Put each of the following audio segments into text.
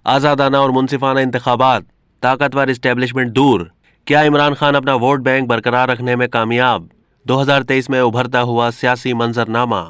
आज़ादाना और मुनसिफाना इंतखाबात, ताकतवर इस्टेब्लिशमेंट दूर। क्या इमरान खान अपना वोट बैंक बरकरार रखने में कामयाब? 2023 में उभरता हुआ सियासी मंजरनामा।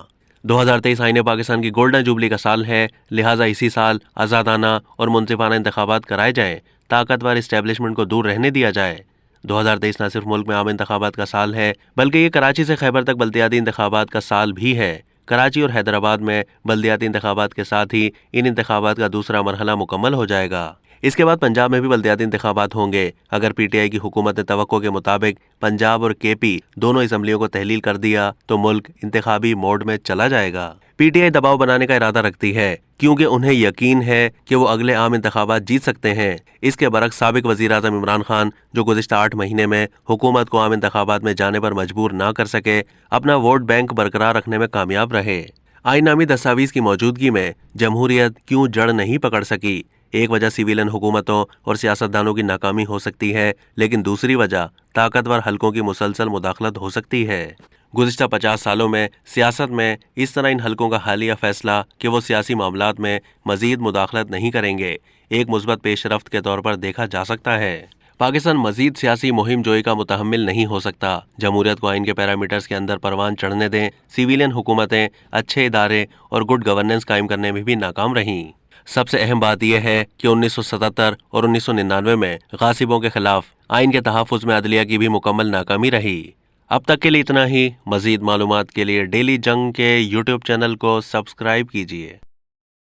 2023 आईने पाकिस्तान की गोल्डन जुबली का साल है, लिहाजा इसी साल आज़ादाना और मुनसिफाना इंतखाबात कराए जाएं, ताकतवर इस्टेब्लिशमेंट को दूर रहने दिया जाए। 2023 न सिर्फ मुल्क में आम इंतखाबात का साल है, बल्कि ये कराची से खैबर तक बल्दियाती इंतखाबात का साल भी है। कराची और हैदराबाद में बल्दियाती इंतखाबात के साथ ही इन इंतखाबात का दूसरा मरहला मुकम्मल हो जाएगा। इसके बाद पंजाब में भी बल्दियाती इंतखाबात होंगे। अगर पीटीआई की हुकूमत ने तवक्को के मुताबिक पंजाब और केपी दोनों असम्बलियों को तहलील कर दिया तो मुल्क इंतखाबी मोड में चला जाएगा। पीटीआई दबाव बनाने का इरादा रखती है, क्योंकि उन्हें यकीन है कि वो अगले आम इंतखाबात जीत सकते हैं। इसके बरक्स साबिक वज़ीर आज़म इमरान खान, जो गुज़िश्ता 8 महीने में हुकूमत को आम इंतखाबात में जाने पर मजबूर ना कर सके, अपना वोट बैंक बरकरार रखने में कामयाब रहे। आईनामी दस्तावेज की मौजूदगी में जमहूरियत क्यों जड़ नहीं पकड़ सकी? एक वजह सिविलियन हुकूमतों और सियासतदानों की नाकामी हो सकती है, लेकिन दूसरी वजह ताकतवर हलकों की मुसलसल मुदाखलत हो सकती है। गुज़िश्ता 50 सालों में सियासत में इस तरह इन हलकों का हालिया फैसला कि वो सियासी मामलात में मजीद मुदाखलत नहीं करेंगे, एक मुस्बत पेशरफ्त के तौर पर देखा जा सकता है। पाकिस्तान मजीद सियासी मुहिम जोई का मुतहम्मिल नहीं हो सकता। जमहूरियत को आइन के पैरामीटर्स के अंदर परवान चढ़ने दें। सिविलियन हुकूमतें अच्छे इदारे और गुड गवर्नेंस कायम करने में भी नाकाम रहीं। सबसे अहम बात यह है कि 1977 और 1999 में गासिबों के खिलाफ आइन के तहफ़्फ़ुज़ में अदलिया की भी मुकम्मल नाकामी रही। अब तक के लिए इतना ही। मजीद मालूमात के लिए डेली जंग के यूट्यूब चैनल को सब्सक्राइब कीजिए।